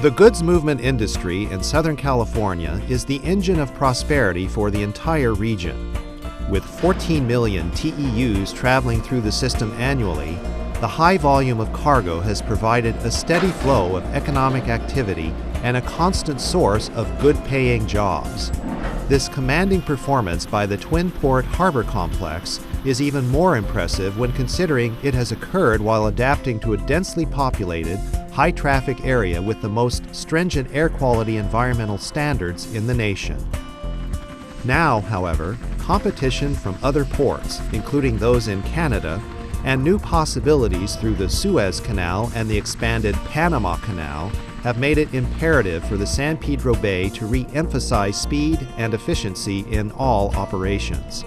The goods movement industry in Southern California is the engine of prosperity for the entire region. With 14 million TEUs traveling through the system annually, the high volume of cargo has provided a steady flow of economic activity and a constant source of good-paying jobs. This commanding performance by the Twin Port Harbor Complex is even more impressive when considering it has occurred while adapting to a densely populated, high-traffic area with the most stringent air quality environmental standards in the nation. Now, however, competition from other ports, including those in Canada, and new possibilities through the Suez Canal and the expanded Panama Canal have made it imperative for the San Pedro Bay to re-emphasize speed and efficiency in all operations.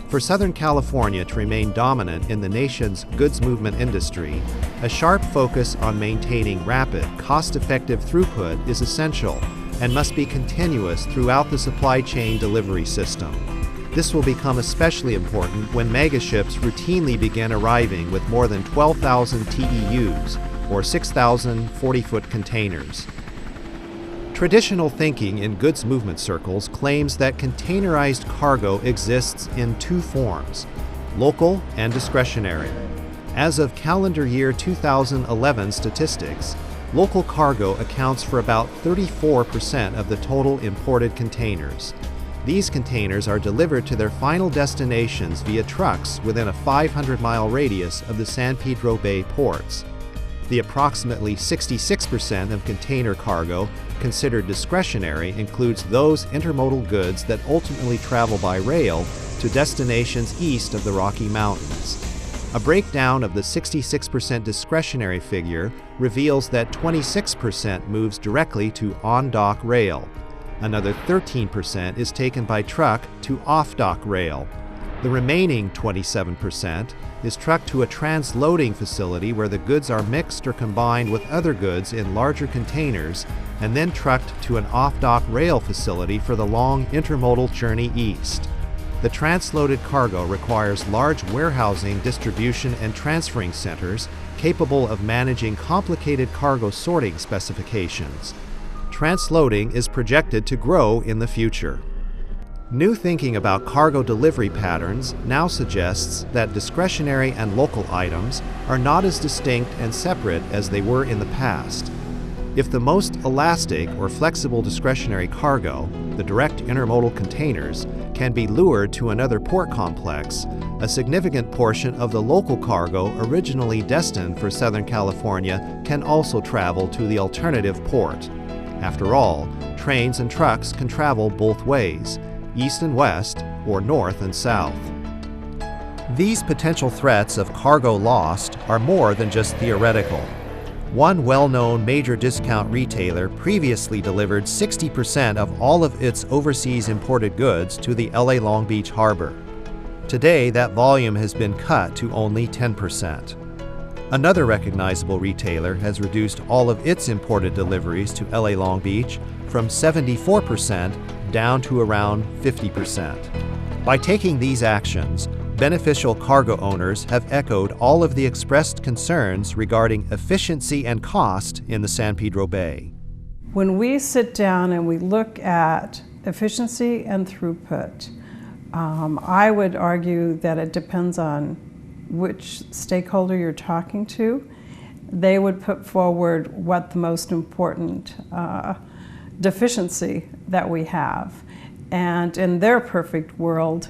For Southern California to remain dominant in the nation's goods movement industry, a sharp focus on maintaining rapid, cost-effective throughput is essential and must be continuous throughout the supply chain delivery system. This will become especially important when megaships routinely begin arriving with more than 12,000 TEUs, or 6,000 40-foot containers. Traditional thinking in goods movement circles claims that containerized cargo exists in two forms, local and discretionary. As of calendar year 2011 statistics, local cargo accounts for about 34% of the total imported containers. These containers are delivered to their final destinations via trucks within a 500-mile radius of the San Pedro Bay ports. The approximately 66% of container cargo considered discretionary includes those intermodal goods that ultimately travel by rail to destinations east of the Rocky Mountains. A breakdown of the 66% discretionary figure reveals that 26% moves directly to on-dock rail. Another 13% is taken by truck to off-dock rail. The remaining 27% is trucked to a transloading facility where the goods are mixed or combined with other goods in larger containers and then trucked to an off-dock rail facility for the long intermodal journey east. The transloaded cargo requires large warehousing, distribution, and transferring centers capable of managing complicated cargo sorting specifications. Transloading is projected to grow in the future. New thinking about cargo delivery patterns now suggests that discretionary and local items are not as distinct and separate as they were in the past. If the most elastic or flexible discretionary cargo, the direct intermodal containers, can be lured to another port complex, a significant portion of the local cargo originally destined for Southern California can also travel to the alternative port. After all, trains and trucks can travel both ways, east and west, or north and south. These potential threats of cargo lost are more than just theoretical. One well-known major discount retailer previously delivered 60% of all of its overseas imported goods to the LA Long Beach harbor. Today, that volume has been cut to only 10%. Another recognizable retailer has reduced all of its imported deliveries to LA Long Beach from 74% down to around 50%. By taking these actions, beneficial cargo owners have echoed all of the expressed concerns regarding efficiency and cost in the San Pedro Bay. When we sit down and we look at efficiency and throughput, I would argue that it depends on which stakeholder you're talking to. They would put forward what the most important deficiency that we have, and in their perfect world,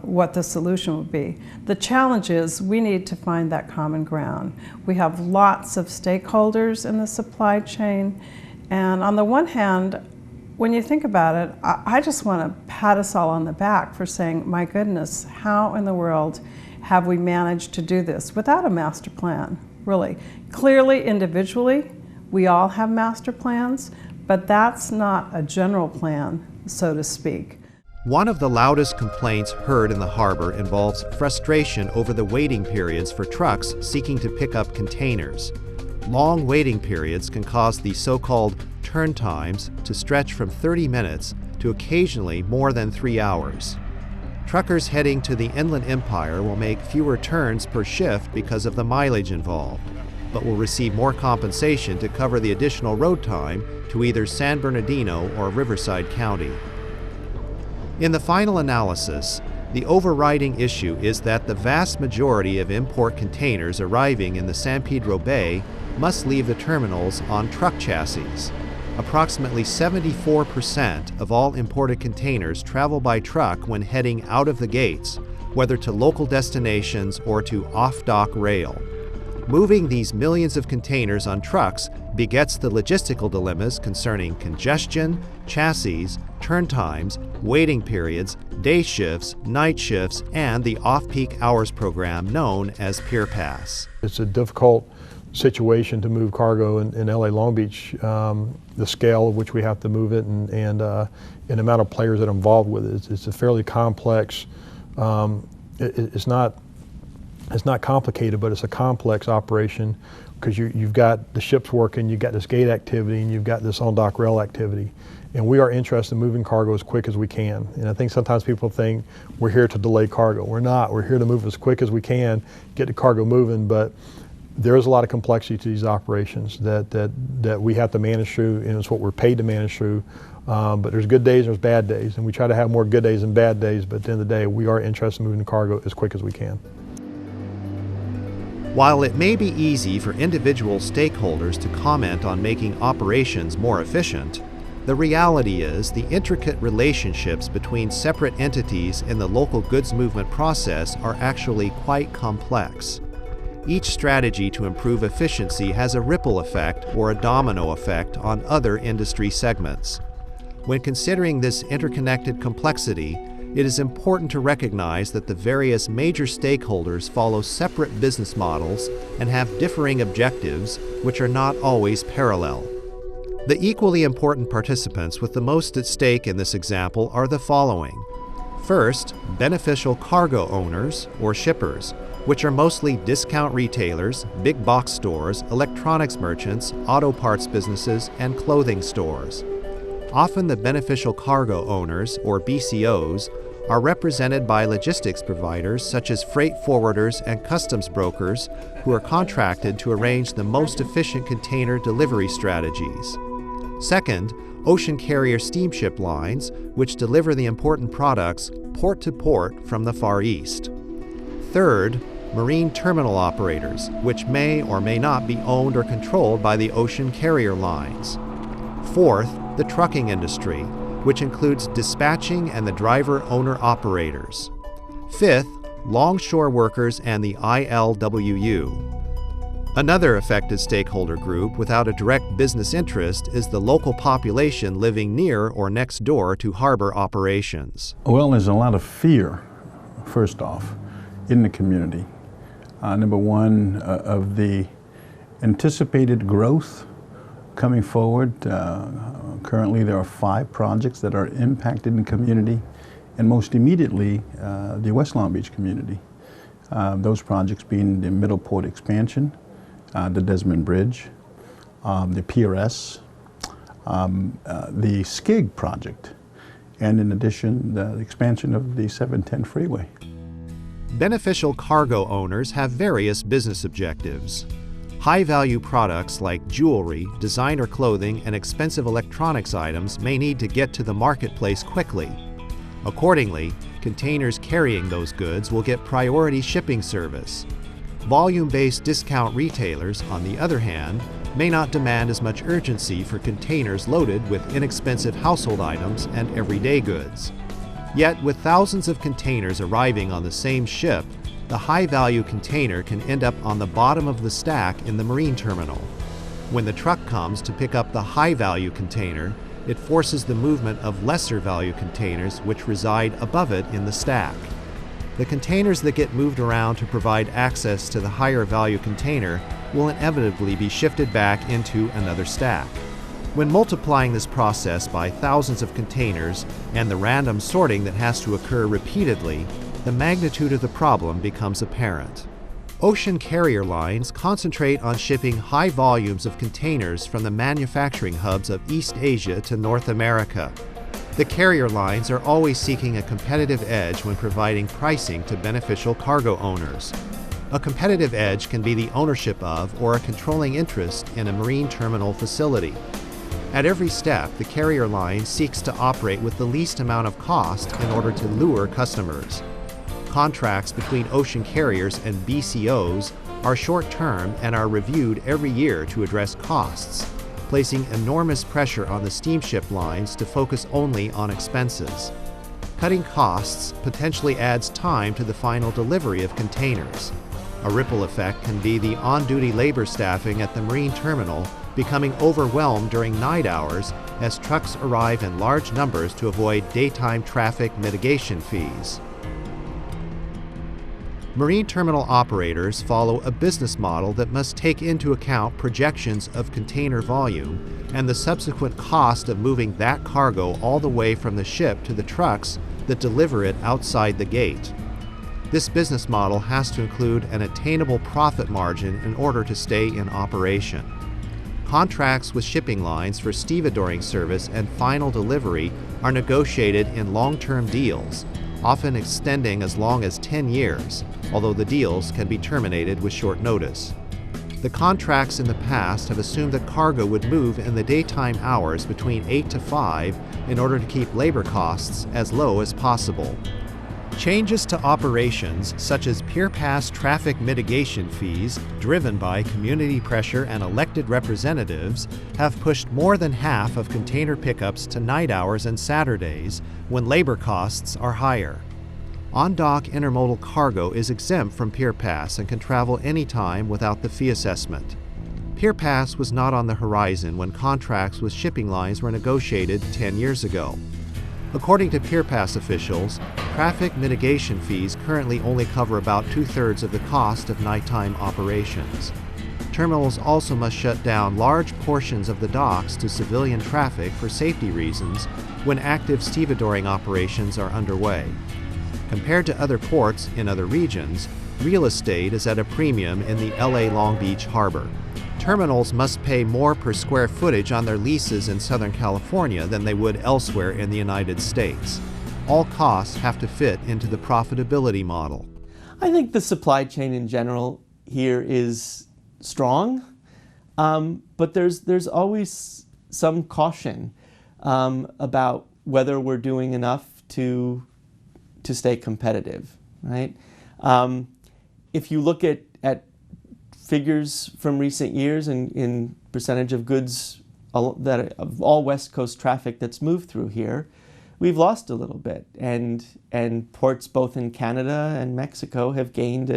what the solution would be. The challenge is we need to find that common ground. We have lots of stakeholders in the supply chain, and on the one hand, when you think about it, I just want to pat us all on the back for saying, my goodness, how in the world have we managed to do this without a master plan, really? Clearly, individually, we all have master plans, but that's not a general plan, so to speak. One of the loudest complaints heard in the harbor involves frustration over the waiting periods for trucks seeking to pick up containers. Long waiting periods can cause the so-called turn times to stretch from 30 minutes to occasionally more than 3 hours. Truckers heading to the Inland Empire will make fewer turns per shift because of the mileage involved. but will receive more compensation to cover the additional road time to either San Bernardino or Riverside County. In the final analysis, the overriding issue is that the vast majority of import containers arriving in the San Pedro Bay must leave the terminals on truck chassis. Approximately 74% of all imported containers travel by truck when heading out of the gates, whether to local destinations or to off-dock rail. Moving these millions of containers on trucks begets the logistical dilemmas concerning congestion, chassis, turn times, waiting periods, day shifts, night shifts, and the off-peak hours program known as Pier Pass. It's a difficult situation to move cargo in LA Long Beach, the scale of which we have to move it and the amount of players that are involved with it. It's a fairly complex, it's not complicated, but it's a complex operation because you've got the ships working, you've got this gate activity, and you've got this on-dock rail activity. And we are interested in moving cargo as quick as we can. And I think sometimes people think we're here to delay cargo. We're not. We're here to move as quick as we can, get the cargo moving, but there is a lot of complexity to these operations that we have to manage through, and it's what we're paid to manage through. But there's good days and there's bad days, and we try to have more good days than bad days, but at the end of the day, we are interested in moving the cargo as quick as we can. While it may be easy for individual stakeholders to comment on making operations more efficient, the reality is the intricate relationships between separate entities in the local goods movement process are actually quite complex. Each strategy to improve efficiency has a ripple effect or a domino effect on other industry segments. When considering this interconnected complexity, it is important to recognize that the various major stakeholders follow separate business models and have differing objectives, which are not always parallel. The equally important participants with the most at stake in this example are the following. First, beneficial cargo owners or shippers, which are mostly discount retailers, big box stores, electronics merchants, auto parts businesses, and clothing stores. Often the beneficial cargo owners, or BCOs, are represented by logistics providers such as freight forwarders and customs brokers who are contracted to arrange the most efficient container delivery strategies. Second, ocean carrier steamship lines, which deliver the important products port to port from the Far East. Third, marine terminal operators, which may or may not be owned or controlled by the ocean carrier lines. Fourth, the trucking industry, which includes dispatching and the driver-owner-operators. Fifth, longshore workers and the ILWU. Another affected stakeholder group without a direct business interest is the local population living near or next door to harbor operations. Well, there's a lot of fear, first off, in the community. Number one, of the anticipated growth coming forward. Currently there are 5 projects that are impacted in the community, and most immediately the West Long Beach community. Those projects being the Middle Port expansion, the Desmond Bridge, the PRS, the SCIG project, and in addition the expansion of the 710 freeway. Beneficial cargo owners have various business objectives. High-value products like jewelry, designer clothing, and expensive electronics items may need to get to the marketplace quickly. Accordingly, containers carrying those goods will get priority shipping service. Volume-based discount retailers, on the other hand, may not demand as much urgency for containers loaded with inexpensive household items and everyday goods. Yet, with thousands of containers arriving on the same ship, the high-value container can end up on the bottom of the stack in the marine terminal. When the truck comes to pick up the high-value container, it forces the movement of lesser-value containers which reside above it in the stack. The containers that get moved around to provide access to the higher-value container will inevitably be shifted back into another stack. When multiplying this process by thousands of containers and the random sorting that has to occur repeatedly, the magnitude of the problem becomes apparent. Ocean carrier lines concentrate on shipping high volumes of containers from the manufacturing hubs of East Asia to North America. The carrier lines are always seeking a competitive edge when providing pricing to beneficial cargo owners. A competitive edge can be the ownership of or a controlling interest in a marine terminal facility. At every step, the carrier line seeks to operate with the least amount of cost in order to lure customers. Contracts between ocean carriers and BCOs are short-term and are reviewed every year to address costs, placing enormous pressure on the steamship lines to focus only on expenses. Cutting costs potentially adds time to the final delivery of containers. A ripple effect can be the on-duty labor staffing at the marine terminal becoming overwhelmed during night hours as trucks arrive in large numbers to avoid daytime traffic mitigation fees. Marine terminal operators follow a business model that must take into account projections of container volume and the subsequent cost of moving that cargo all the way from the ship to the trucks that deliver it outside the gate. This business model has to include an attainable profit margin in order to stay in operation. Contracts with shipping lines for stevedoring service and final delivery are negotiated in long-term deals, often extending as long as 10 years, although the deals can be terminated with short notice. The contracts in the past have assumed that cargo would move in the daytime hours between 8 to 5 in order to keep labor costs as low as possible. Changes to operations, such as Pier Pass traffic mitigation fees, driven by community pressure and elected representatives, have pushed more than half of container pickups to night hours and Saturdays when labor costs are higher. On-dock intermodal cargo is exempt from Pier Pass and can travel anytime without the fee assessment. Pier Pass was not on the horizon when contracts with shipping lines were negotiated 10 years ago. According to Pier Pass officials, traffic mitigation fees currently only cover about 2/3 of the cost of nighttime operations. Terminals also must shut down large portions of the docks to civilian traffic for safety reasons when active stevedoring operations are underway. Compared to other ports in other regions, real estate is at a premium in the LA Long Beach harbor. Terminals must pay more per square footage on their leases in Southern California than they would elsewhere in the United States. All costs have to fit into the profitability model. I think the supply chain in general here is strong, but there's always some caution about whether we're doing enough to stay competitive, right? If you look at figures from recent years in percentage of goods of all West Coast traffic that's moved through here, we've lost a little bit, and ports both in Canada and Mexico have gained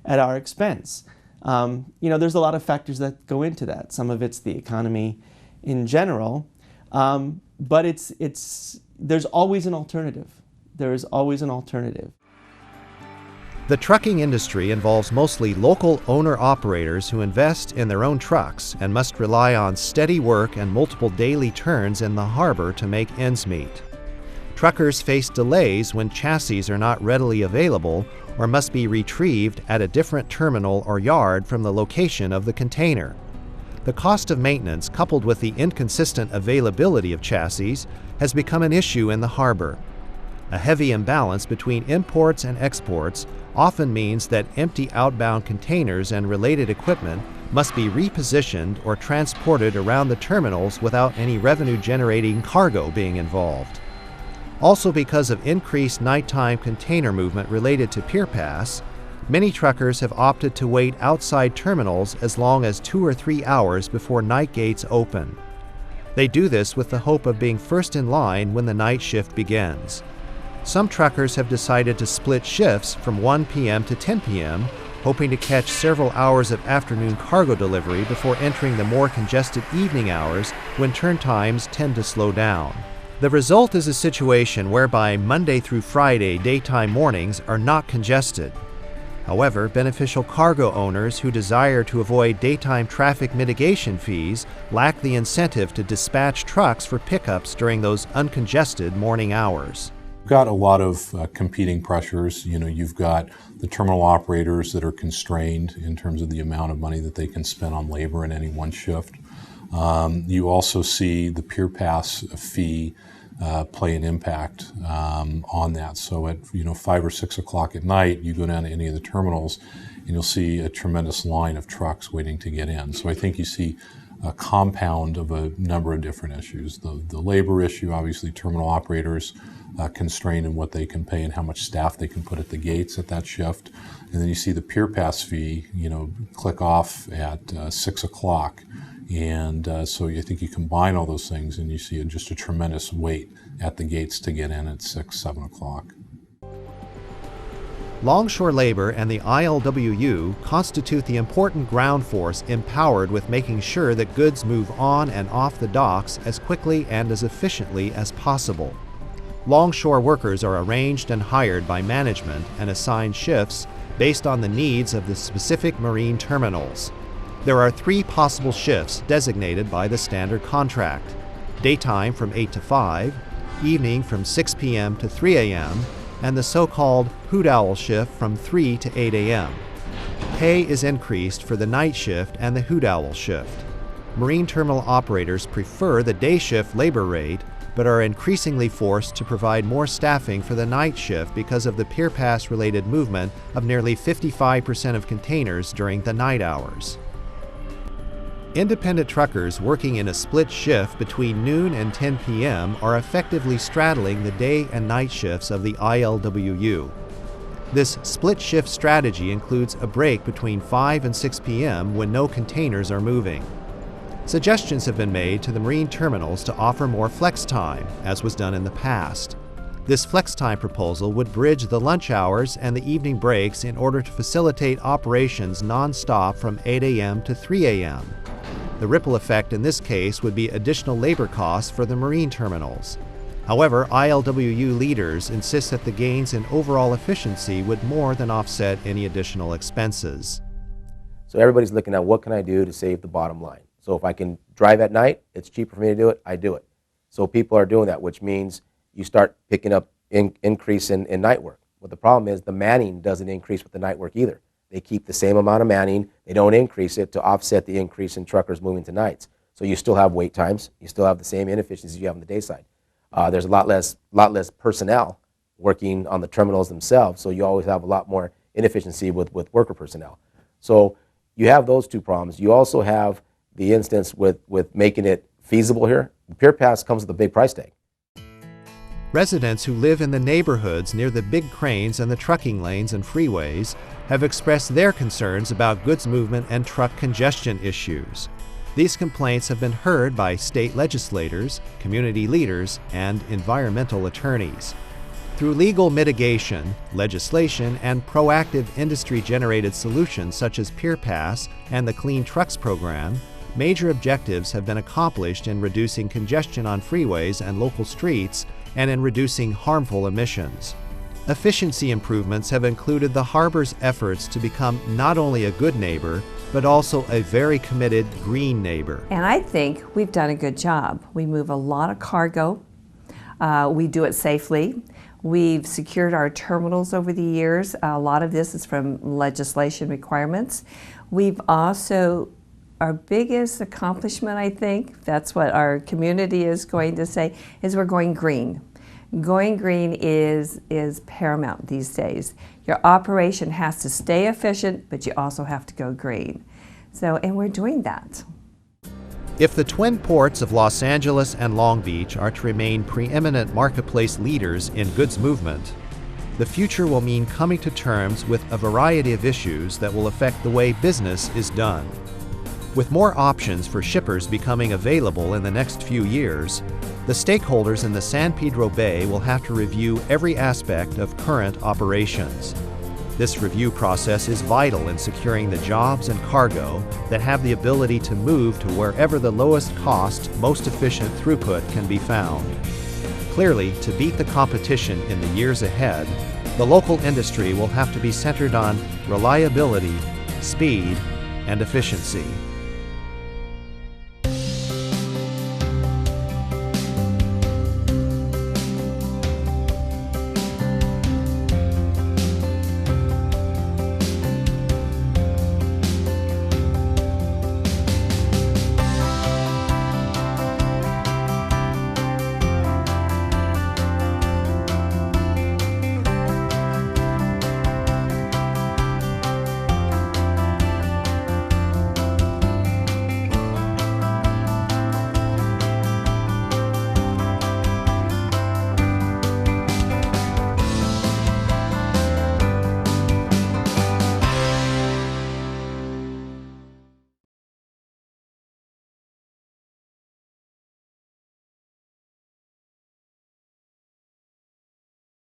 at our expense. There's a lot of factors that go into that. Some of it's the economy in general, but there's always an alternative. There is always an alternative. The trucking industry involves mostly local owner-operators who invest in their own trucks and must rely on steady work and multiple daily turns in the harbor to make ends meet. Truckers face delays when chassis are not readily available or must be retrieved at a different terminal or yard from the location of the container. The cost of maintenance, coupled with the inconsistent availability of chassis, has become an issue in the harbor. A heavy imbalance between imports and exports often means that empty outbound containers and related equipment must be repositioned or transported around the terminals without any revenue-generating cargo being involved. Also, because of increased nighttime container movement related to Pier Pass, many truckers have opted to wait outside terminals as long as 2 or 3 hours before night gates open. They do this with the hope of being first in line when the night shift begins. Some truckers have decided to split shifts from 1 p.m. to 10 p.m., hoping to catch several hours of afternoon cargo delivery before entering the more congested evening hours when turn times tend to slow down. The result is a situation whereby Monday through Friday daytime mornings are not congested. However, beneficial cargo owners who desire to avoid daytime traffic mitigation fees lack the incentive to dispatch trucks for pickups during those uncongested morning hours. Got a lot of competing pressures. You've got the terminal operators that are constrained in terms of the amount of money that they can spend on labor in any one shift. You also see the Pier Pass fee play an impact on that. So at 5 or 6 o'clock at night, you go down to any of the terminals, and you'll see a tremendous line of trucks waiting to get in. So I think you see a compound of a number of different issues. The labor issue, obviously, terminal operators constrained in what they can pay and how much staff they can put at the gates at that shift. And then you see the Pier Pass fee, click off at 6 o'clock. And so I think you combine all those things and you see just a tremendous wait at the gates to get in at 6, 7 o'clock. Longshore labor and the ILWU constitute the important ground force empowered with making sure that goods move on and off the docks as quickly and as efficiently as possible. Longshore workers are arranged and hired by management and assigned shifts based on the needs of the specific marine terminals. There are 3 possible shifts designated by the standard contract: daytime from 8 to 5, evening from 6 p.m. to 3 a.m., and the so-called hoot owl shift from 3 to 8 a.m. Pay is increased for the night shift and the hoot owl shift. Marine terminal operators prefer the day shift labor rate, but are increasingly forced to provide more staffing for the night shift because of the Pier Pass-related movement of nearly 55% of containers during the night hours. Independent truckers working in a split shift between noon and 10 p.m. are effectively straddling the day and night shifts of the ILWU. This split shift strategy includes a break between 5 and 6 p.m. when no containers are moving. Suggestions have been made to the marine terminals to offer more flex time, as was done in the past. This flex time proposal would bridge the lunch hours and the evening breaks in order to facilitate operations non-stop from 8 a.m. to 3 a.m. The ripple effect in this case would be additional labor costs for the marine terminals. However, ILWU leaders insist that the gains in overall efficiency would more than offset any additional expenses. So everybody's looking at what can I do to save the bottom line. So if I can drive at night, it's cheaper for me to do it, I do it. So people are doing that, which means you start picking up increase in night work. But the problem is the manning doesn't increase with the night work either. They keep the same amount of manning. They don't increase it to offset the increase in truckers moving to nights. So you still have wait times. You still have the same inefficiencies you have on the day side. There's a lot less personnel working on the terminals themselves, so you always have a lot more inefficiency with worker personnel. So you have those 2 problems. You also have the instance with making it feasible here. The Pier Pass comes with a big price tag. Residents who live in the neighborhoods near the big cranes and the trucking lanes and freeways have expressed their concerns about goods movement and truck congestion issues. These complaints have been heard by state legislators, community leaders, and environmental attorneys. Through legal mitigation, legislation, and proactive industry-generated solutions such as Pier Pass and the Clean Trucks program, major objectives have been accomplished in reducing congestion on freeways and local streets and in reducing harmful emissions. Efficiency improvements have included the harbor's efforts to become not only a good neighbor, but also a very committed green neighbor. And I think we've done a good job. We move a lot of cargo. We do it safely. We've secured our terminals over the years. A lot of this is from legislation requirements. We've also, our biggest accomplishment, I think, that's what our community is going to say, is we're going green. Going green is paramount these days. Your operation has to stay efficient, but you also have to go green. So, and we're doing that. If the twin ports of Los Angeles and Long Beach are to remain preeminent marketplace leaders in goods movement, the future will mean coming to terms with a variety of issues that will affect the way business is done. With more options for shippers becoming available in the next few years, the stakeholders in the San Pedro Bay will have to review every aspect of current operations. This review process is vital in securing the jobs and cargo that have the ability to move to wherever the lowest cost, most efficient throughput can be found. Clearly, to beat the competition in the years ahead, the local industry will have to be centered on reliability, speed, and efficiency.